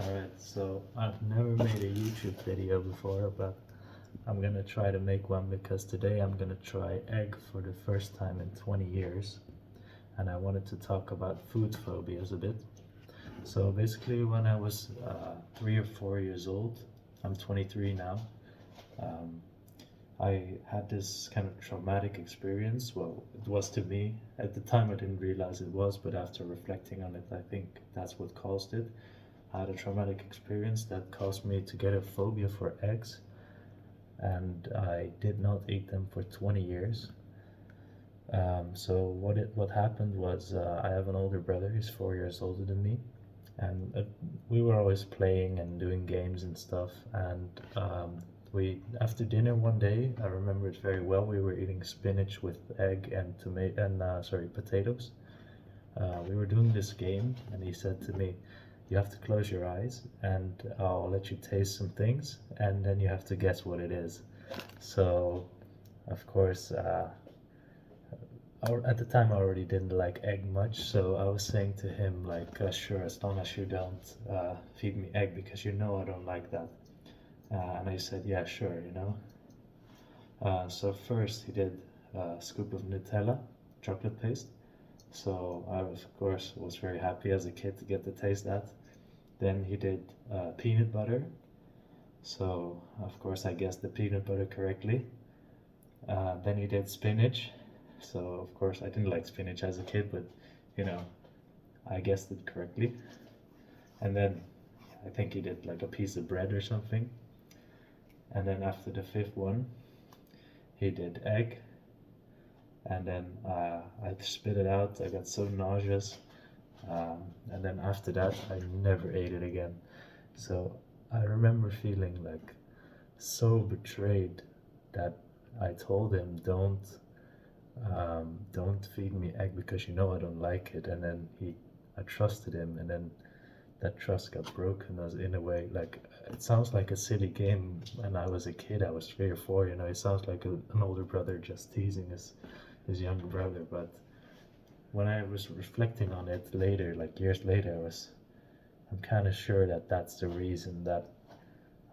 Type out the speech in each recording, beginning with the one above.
Alright, so I've never made a YouTube video before, but I'm gonna try to make one because today I'm gonna try egg for the first time in 20 years. And I wanted to talk about food phobias a bit. So basically, when I was 3 or 4 years old, I'm 23 now, um, I had this kind of traumatic experience. Well, it was to me. At the time, I didn't realize it was, but after reflecting on it, I think that's what caused it. I had a traumatic experience that caused me to get a phobia for eggs, and I did not eat them for 20 years. So what happened was I have an older brother. He's 4 years older than me, and we were always playing and doing games and stuff. And we after dinner one day, I remember it very well. We were eating spinach with egg and tomato and potatoes. We were doing this game, and he said to me, "You have to close your eyes, and I'll let you taste some things, and then you have to guess what it is." So, of course, at the time I already didn't like egg much, so I was saying to him like, "Sure, as long as you don't feed me egg, because you know I don't like that." And I said, "Yeah, sure." So first he did a scoop of Nutella, chocolate paste. So I was, of course, was very happy as a kid to get to taste that. Then he did peanut butter. So of course I guessed the peanut butter correctly. Then he did spinach. So of course I didn't like spinach as a kid, but you know, I guessed it correctly. And then I think he did like a piece of bread or something. And then after the fifth one, he did egg. And then I spit it out. I got so nauseous. And then after that, I never ate it again. So I remember feeling like so betrayed that I told him, don't feed me egg because you know I don't like it. And then I trusted him, and then that trust got broken as in a way. Like, it sounds like a silly game. When I was a kid, I was 3 or 4. It sounds like an older brother just teasing his younger brother. But when I was reflecting on it later, like years later, I'm kind of sure that that's the reason that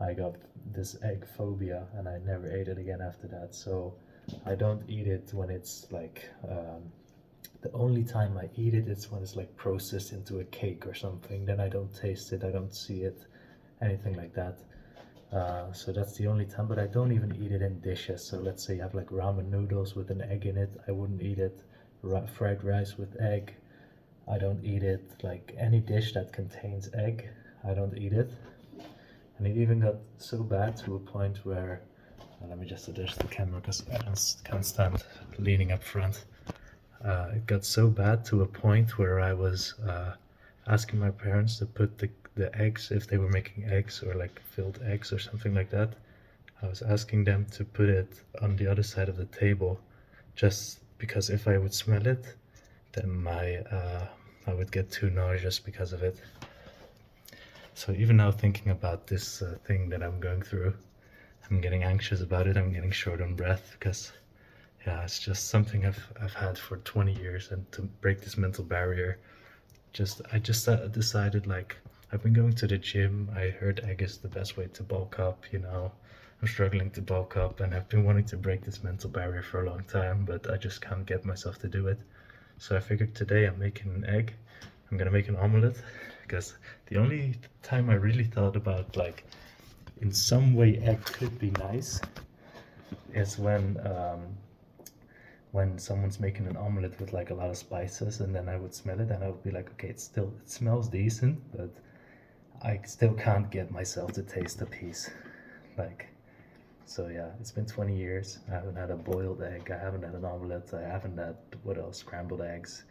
I got this egg phobia, and I never ate it again after that. So I don't eat it when it's like the only time I eat it is when it's like processed into a cake or something. Then I don't taste it, I don't see it, anything like that. So that's the only time. But I don't even eat it in dishes. So let's say you have like ramen noodles with an egg in it, I wouldn't eat it. Fried rice with egg, I don't eat it. Like any dish that contains egg, I don't eat it. And it even got so bad to a point where, let me just adjust the camera because I can't stand leaning up front. It got so bad to a point where I was asking my parents to put the eggs, if they were making eggs or like filled eggs or something like that, I was asking them to put it on the other side of the table, just because if I would smell it, then I would get too nauseous because of it. So even now, thinking about this thing that I'm going through, I'm getting anxious about it. I'm getting short on breath because, yeah, it's just something I've had for 20 years, and to break this mental barrier, I just decided, like, I've been going to the gym. I heard egg is the best way to bulk up. I'm struggling to bulk up, and I've been wanting to break this mental barrier for a long time, but I just can't get myself to do it. So I figured today I'm making an egg. I'm gonna make an omelette, because the only time I really thought about, like, in some way egg could be nice is when someone's making an omelette with like a lot of spices, and then I would smell it and I would be like, okay, it smells decent, but I still can't get myself to taste a piece. Like, so yeah, it's been 20 years. I haven't had a boiled egg. I haven't had an omelette. I haven't had, what else? Scrambled eggs.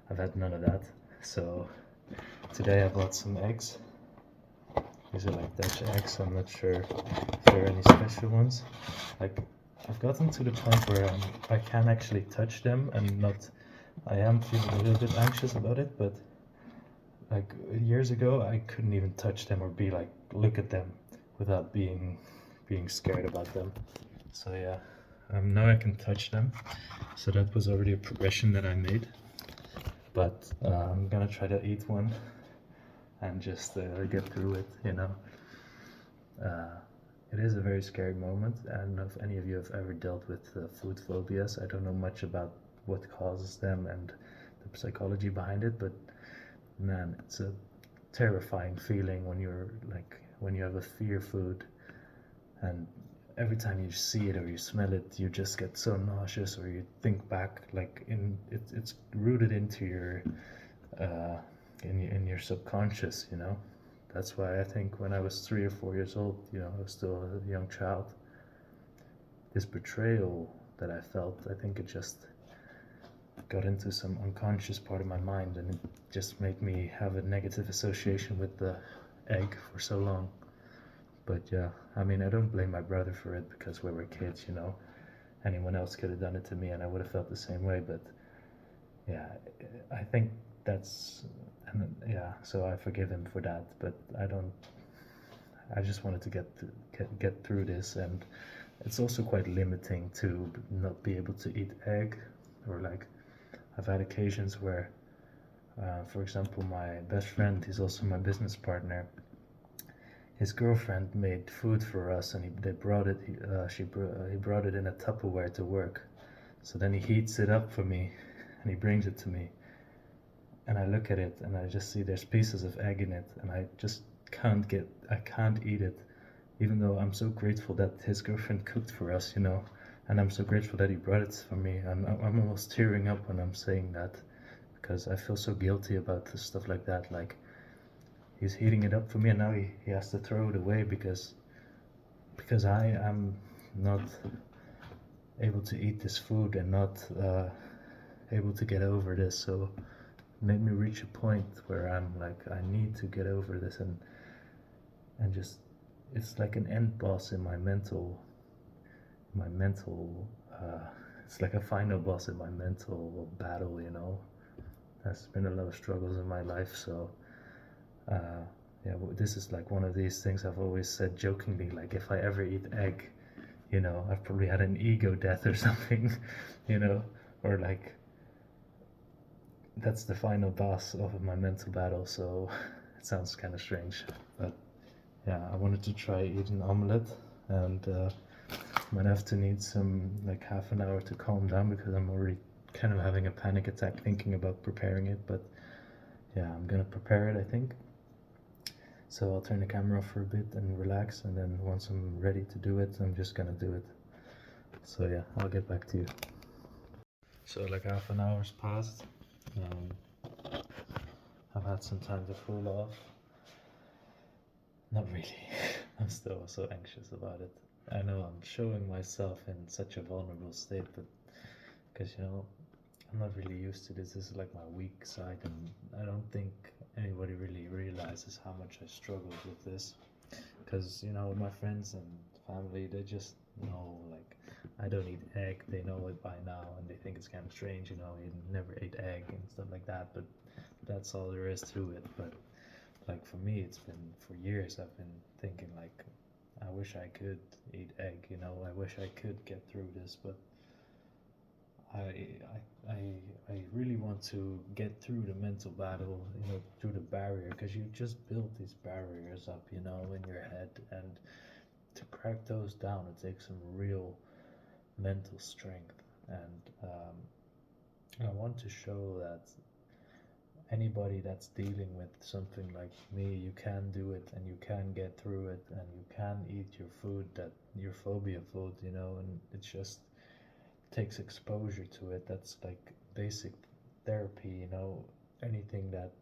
I've had none of that. So today I bought some eggs. These are like Dutch eggs. I'm not sure if there are any special ones. Like, I've gotten to the point where I can actually touch them and not. I am feeling a little bit anxious about it, but like years ago, I couldn't even touch them or be like, look at them without being scared about them. So yeah, now I can touch them. So that was already a progression that I made. But I'm gonna try to eat one. and just get through it, you know. It is a very scary moment. I don't know if any of you have ever dealt with food phobias. I don't know much about what causes them and the psychology behind it, but man, it's a terrifying feeling when when you have a fear food, and every time you see it or you smell it, you just get so nauseous, or you think back it's rooted into your in your subconscious, you know. That's why I think when I was 3 or 4 years old, you know, I was still a young child, this betrayal that I felt, I think it just got into some unconscious part of my mind, and it just made me have a negative association with the egg for so long. But yeah, I mean, I don't blame my brother for it, because we were kids, you know. Anyone else could have done it to me and I would have felt the same way. But yeah, I think that's, and yeah, so I forgive him for that. But I just wanted to get through this, and it's also quite limiting to not be able to eat egg, or like I've had occasions where, for example, my best friend, he's also my business partner. His girlfriend made food for us, and they brought it. He brought it in a Tupperware to work. So then he heats it up for me, and he brings it to me. And I look at it, and I just see there's pieces of egg in it, and I just I can't eat it, even though I'm so grateful that his girlfriend cooked for us, you know. And I'm so grateful that he brought it for me. I'm almost tearing up when I'm saying that, because I feel so guilty about stuff like that. Like, he's heating it up for me, and now he has to throw it away because I am not able to eat this food, and not able to get over this. So it made me reach a point where I'm like, I need to get over this, and just, it's like an end boss in my mental it's like a final boss in my mental battle, you know. There's been a lot of struggles in my life, so yeah, this is like one of these things I've always said jokingly, like, if I ever eat egg, you know, I've probably had an ego death or something, you know, or like, that's the final boss of my mental battle. So it sounds kind of strange, but yeah, I wanted to try eating omelette, and might have to need some, like, half an hour to calm down, because I'm already kind of having a panic attack thinking about preparing it. But yeah, I'm gonna prepare it, I think. So I'll turn the camera off for a bit and relax, and then once I'm ready to do it, I'm just gonna do it. So yeah, I'll get back to you. So like half an hour's passed. I've had some time to cool off. Not really. I'm still so anxious about it. I know I'm showing myself in such a vulnerable state, but because, you know, I'm not really used to this. This is like my weak side, and I don't think anybody really realizes how much I struggled with this. Because, you know, my friends and family, they just know, like, I don't eat egg. They know it by now, and they think it's kind of strange, you know, you never ate egg and stuff like that. But that's all there is to it. But like, for me, it's been for years. I've been thinking, like, I wish I could eat egg, you know. I wish I could get through this, but I, I really want to get through the mental battle, you know, through the barrier, because you just build these barriers up, you know, in your head, and to crack those down, it takes some real mental strength. And I want to show that anybody that's dealing with something like me, you can do it, and you can get through it, and you can eat your food, that your phobia food, you know. And it just takes exposure to it. That's like basic therapy, you know. Anything that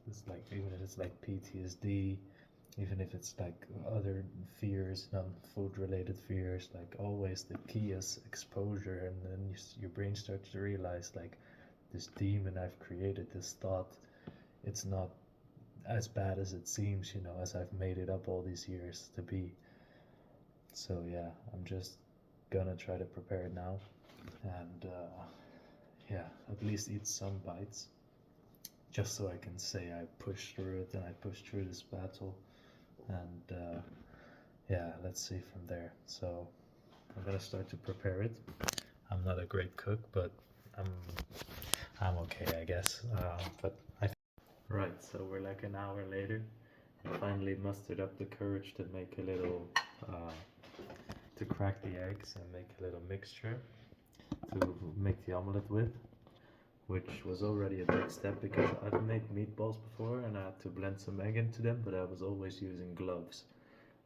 is like, even if it's like PTSD, even if it's like other fears, non-food related fears, like, always the key is exposure. And then your brain starts to realize, like, this demon I've created, this thought, it's not as bad as it seems, you know, as I've made it up all these years to be. So yeah, I'm just gonna try to prepare it now, and yeah, at least eat some bites, just so I can say I pushed through it and I pushed through this battle. And yeah, let's see from there. So I'm gonna start to prepare it. I'm not a great cook, but I'm okay, I guess. But Right, so we're like an hour later. I finally mustered up the courage to make a little, uh, to crack the eggs and make a little mixture to make the omelette with, which was already a big step because I've made meatballs before and I had to blend some egg into them, but I was always using gloves.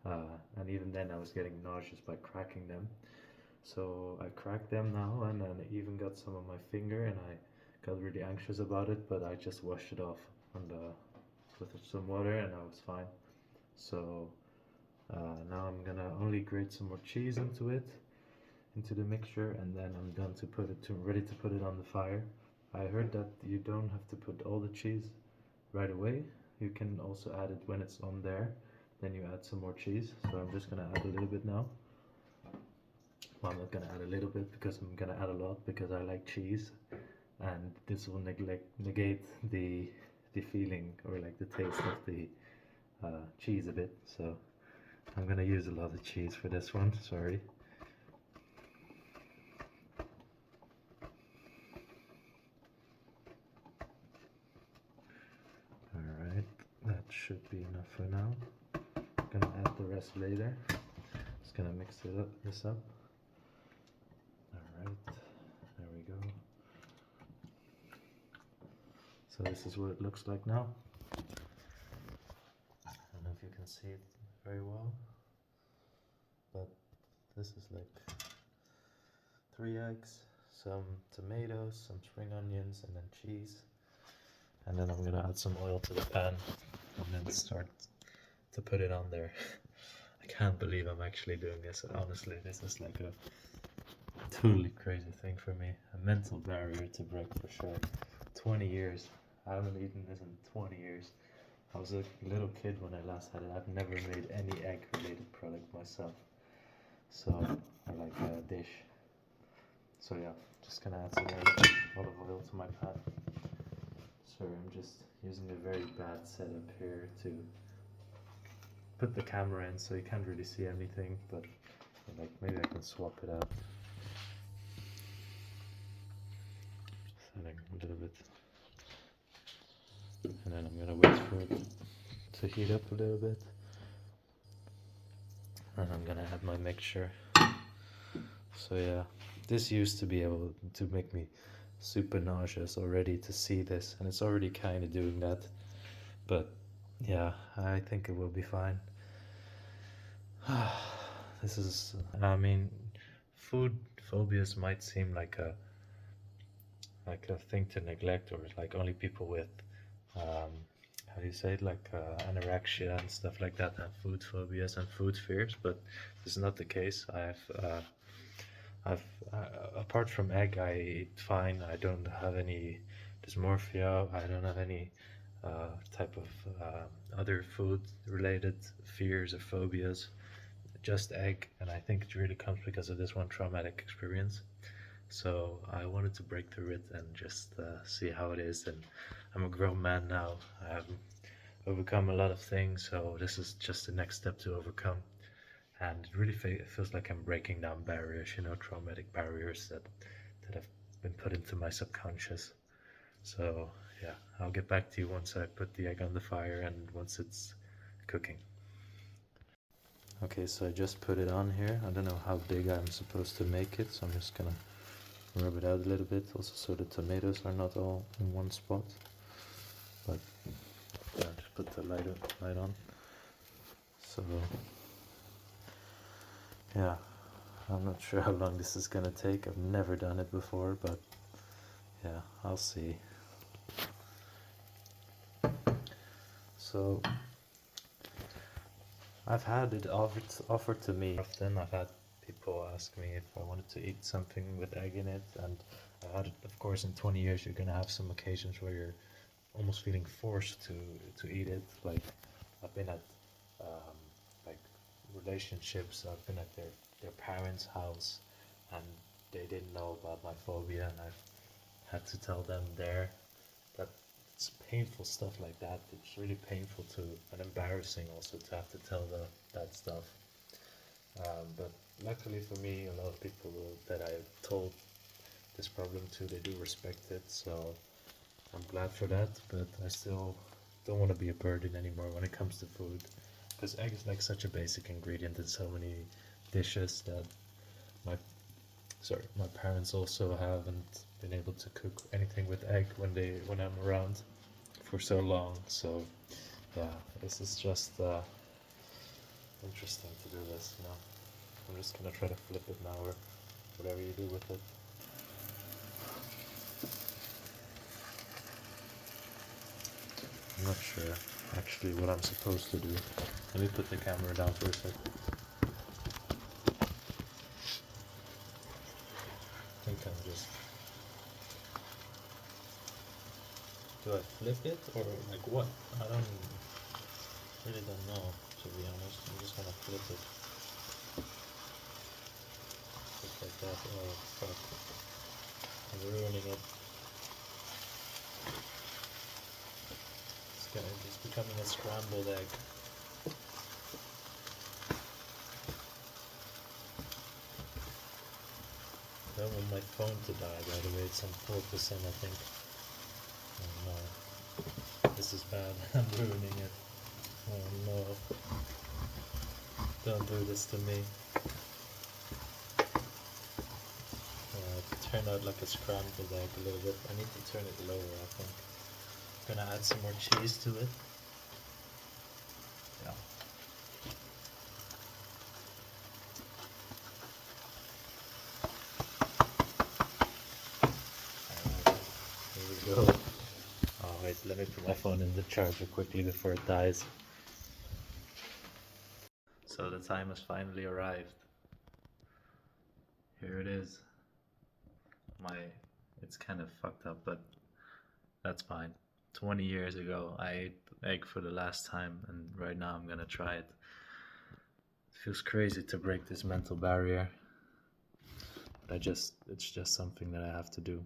And even then I was getting nauseous by cracking them. So I cracked them now and then I even got some on my finger and I got really anxious about it, but I just washed it off on the, with some water and I was fine. So now I'm gonna only grate some more cheese into it, into the mixture, and then I'm done to put it to ready to put it on the fire. I heard that you don't have to put all the cheese right away. You can also add it when it's on there. Then you add some more cheese. So I'm just gonna add a little bit now. Well, I'm not gonna add a little bit because I'm gonna add a lot because I like cheese, and this will negate the feeling or like the taste of the cheese a bit. So I'm gonna use a lot of cheese for this one. Sorry. Alright, that should be enough for now. I'm gonna add the rest later. Just gonna mix this up. Alright, there we go. So this is what it looks like now. I don't know if you can see it very well, but this is like 3 eggs, some tomatoes, some spring onions, and then cheese. And then I'm gonna add some oil to the pan and then start to put it on there. I can't believe I'm actually doing this. Honestly, this is like a totally crazy thing for me. A mental barrier to break for sure. 20 years. I haven't eaten this in 20 years. I was a little kid when I last had it. I've never made any egg related product myself. So, or like a dish. So yeah, just gonna add some olive oil to my pan. Sorry, I'm just using a very bad setup here to put the camera in so you can't really see anything, but like maybe I can swap it out. Setting a little bit. And then I'm gonna wait for it to heat up a little bit. And I'm gonna add my mixture. So yeah, this used to be able to make me super nauseous already to see this, and it's already kind of doing that. But yeah, I think it will be fine. This is, I mean, food phobias might seem like a thing to neglect, or like only people with how do you say it, like anorexia and stuff like that have food phobias and food fears, but this is not the case. I've apart from egg, I eat fine. I don't have any dysmorphia. I don't have any type of other food related fears or phobias. Just egg, and I think it really comes because of this one traumatic experience. So I wanted to break through it and just see how it is. And I'm a grown man now. I have overcome a lot of things, so this is just the next step to overcome. And it really feels like I'm breaking down barriers, traumatic barriers that have been put into my subconscious. So yeah, I'll get back to you once I put the egg on the fire and once it's cooking. Okay, so I just put it on here. I don't know how big I'm supposed to make it, so I'm just gonna rub it out a little bit, also so the tomatoes are not all in one spot. But yeah, just put the light on. So yeah, I'm not sure how long this is gonna take. I've never done it before, but yeah, I'll see. So I've had it offered to me often. I've had people ask me if I wanted to eat something with egg in it, and I've had it, of course, in 20 years you're gonna have some occasions where you're almost feeling forced to eat it. Like I've been at um, like relationships. I've been at their parents' house, and they didn't know about my phobia, and I've had to tell them there that it's painful stuff like that. It's really painful to and embarrassing also to have to tell that stuff. But luckily for me, a lot of people that I've told this problem to, they do respect it. So I'm glad for that. But I still don't want to be a burden anymore when it comes to food, because egg is like such a basic ingredient in so many dishes that my my parents also haven't been able to cook anything with egg when I'm around for so long. So yeah, this is just interesting to do this. I'm just gonna try to flip it now, or whatever you do with it. I'm not sure actually what I'm supposed to do. Let me put the camera down for a sec. I think I'm just... Do I flip it or like what? I really don't know, to be honest. I'm just gonna flip it. Just like that. Oh fuck. I'm ruining it. It's becoming a scrambled egg. I don't want my phone to die, by the way. It's on 4%, I think. Oh no. This is bad. I'm ruining it. Oh no. Don't do this to me. It turned out like a scrambled egg a little bit. I need to turn it lower, I think. I'm gonna add some more cheese to it. Yeah. Here we go. Oh wait, let me put my phone in the charger quickly before it dies. So the time has finally arrived. Here it is. It's kind of fucked up, but that's fine. 20 years ago, I ate egg for the last time, and right now I'm gonna try it. It feels crazy to break this mental barrier, but it's just something that I have to do.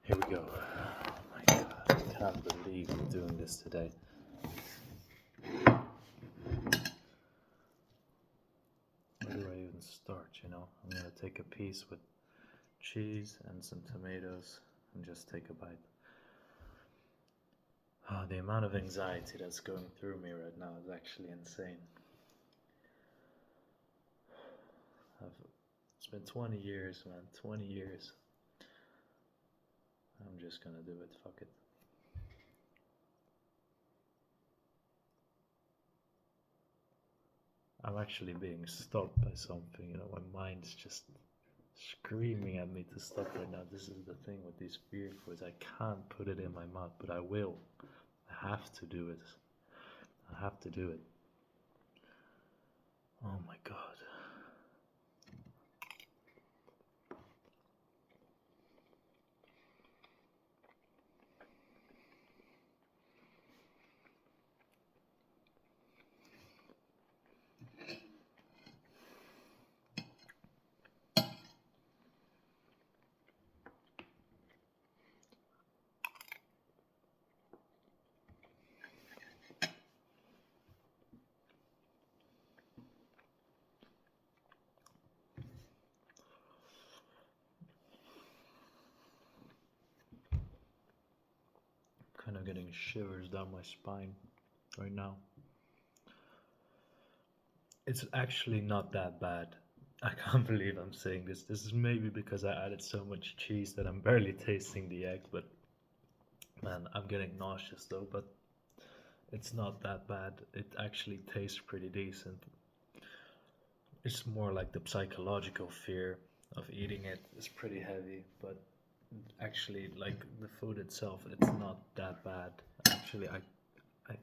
Here we go. Oh my god, I can't believe I'm doing this today. Where do I even start, I'm gonna take a piece with cheese and some tomatoes and just take a bite. Oh, the amount of anxiety that's going through me right now is actually insane. It's been 20 years, man. 20 years. I'm just gonna do it. Fuck it. I'm actually being stopped by something, my mind's just screaming at me to stop right now. This is the thing with these weird foods. I can't put it in my mouth, but I will. I have to do it. I have to do it. Oh my god. Kind of getting shivers down my spine right now. It's actually not that bad. I can't believe I'm saying this. This is maybe because I added so much cheese that I'm barely tasting the egg, but man, I'm getting nauseous though, but it's not that bad. It actually tastes pretty decent. It's more like the psychological fear of eating it is pretty heavy, but actually, like the food itself, it's not that bad. Actually, I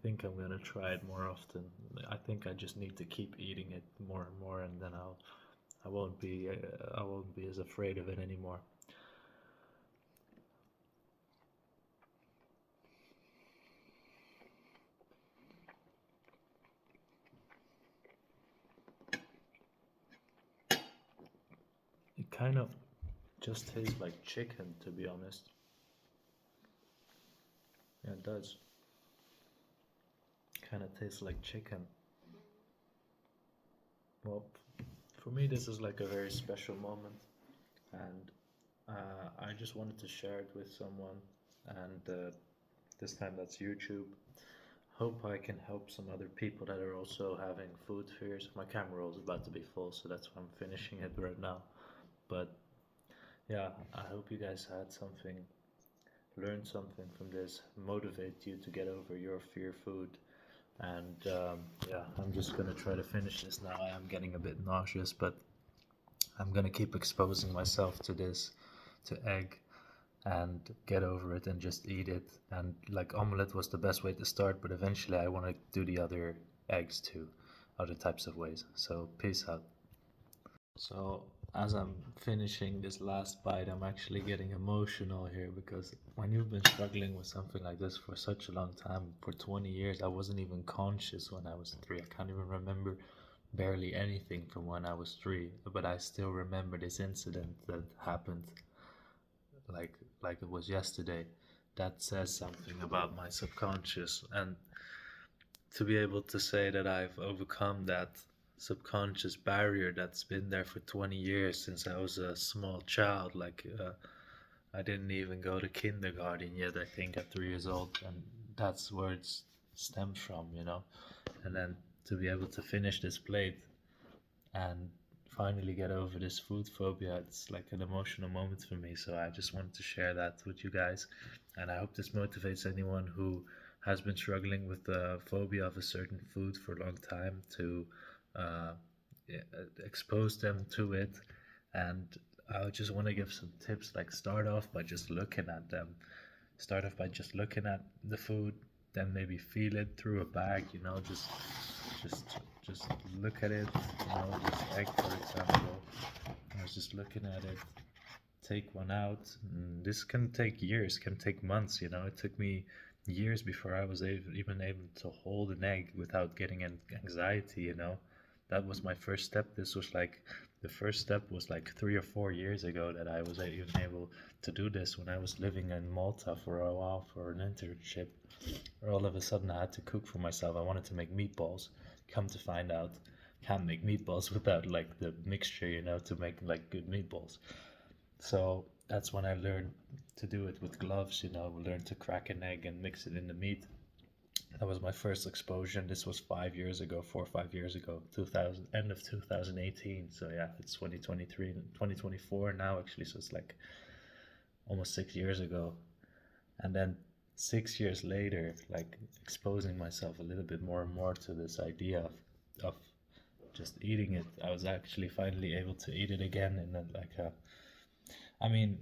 think I'm gonna try it more often. I think I just need to keep eating it more and more, and then I won't be as afraid of it anymore. It kind of just tastes like chicken, to be honest. Yeah, it does. Kind of tastes like chicken. Well, for me, this is like a very special moment, and I just wanted to share it with someone, and This time that's YouTube. Hope I can help some other people that are also having food fears. My camera roll is about to be full, so that's why I'm finishing it right now. But yeah, I hope you guys had something, learned something from this, motivate you to get over your fear food. And yeah, I'm just gonna try to finish this now. I am getting a bit nauseous, but I'm gonna keep exposing myself to this, to egg, and get over it and just eat it. And like omelette was the best way to start, but eventually I want to do the other eggs too, other types of ways. So peace out. So as I'm finishing this last bite, I'm actually getting emotional here because when you've been struggling with something like this for such a long time, for 20 years, I wasn't even conscious when I was 3. I can't even remember barely anything from when I was 3, but I still remember this incident that happened like like it was yesterday. That says something about my subconscious, and to be able to say that I've overcome that subconscious barrier that's been there for 20 years since I was a small child. I didn't even go to kindergarten yet, I think, at 3 years old, and that's where it stems from, you know. And then to be able to finish this plate and finally get over this food phobia, it's like an emotional moment for me. So I just wanted to share that with you guys, and I hope this motivates anyone who has been struggling with the phobia of a certain food for a long time to uh, yeah, expose them to it. And I just want to give some tips, like start off by just looking at them. Start off by just looking at the food, then maybe feel it through a bag, you know, just just look at it, you know, this egg for example. I was just looking at it, take one out. This can take years, can take months, you know. It took me years before I was even able to hold an egg without getting anxiety, you know. That was my first step. This was like the first step was like 3 or 4 years ago that I was even able to do this when I was living in Malta for a while for an internship. Where all of a sudden I had to cook for myself. I wanted to make meatballs. Come to find out, can't make meatballs without like the mixture, you know, to make like good meatballs. So that's when I learned to do it with gloves, you know, learned to crack an egg and mix it in the meat. That was my first exposure. And this was 5 years ago, 4 or 5 years ago, 2000, end of 2018. So yeah, it's 2023, 2024 now actually. So it's like almost 6 years ago. And then 6 years later, like exposing myself a little bit more and more to this idea of just eating it, I was actually finally able to eat it again in I mean,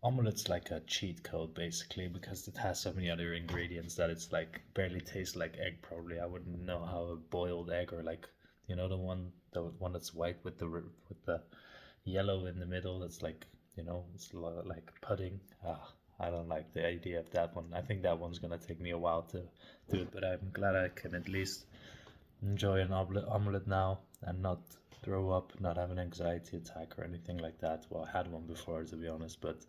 omelet's like a cheat code basically because it has so many other ingredients that it's like barely tastes like egg. Probably I wouldn't know how a boiled egg or like you know the one that's white with the yellow in the middle. That's like you know it's like pudding. I don't like the idea of that one. I think that one's gonna take me a while to do it, but I'm glad I can at least enjoy an omelet now and not throw up, not have an anxiety attack or anything like that. Well, I had one before, to be honest, but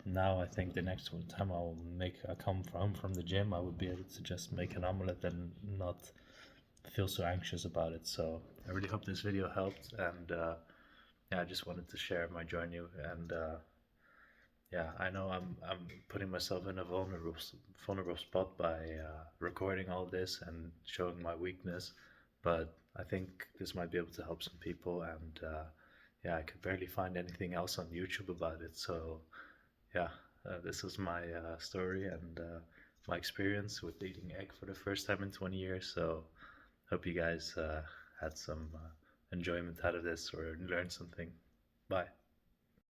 now I think the next one time I come from the gym, I would be able to just make an omelet and not feel so anxious about it. So I really hope this video helped, and yeah, I just wanted to share my journey, and yeah, I know I'm putting myself in a vulnerable spot by recording all this and showing my weakness, but I think this might be able to help some people, and yeah, I could barely find anything else on YouTube about it, so yeah, this was my story and my experience with eating egg for the first time in 20 years. So hope you guys had some enjoyment out of this or learned something. Bye.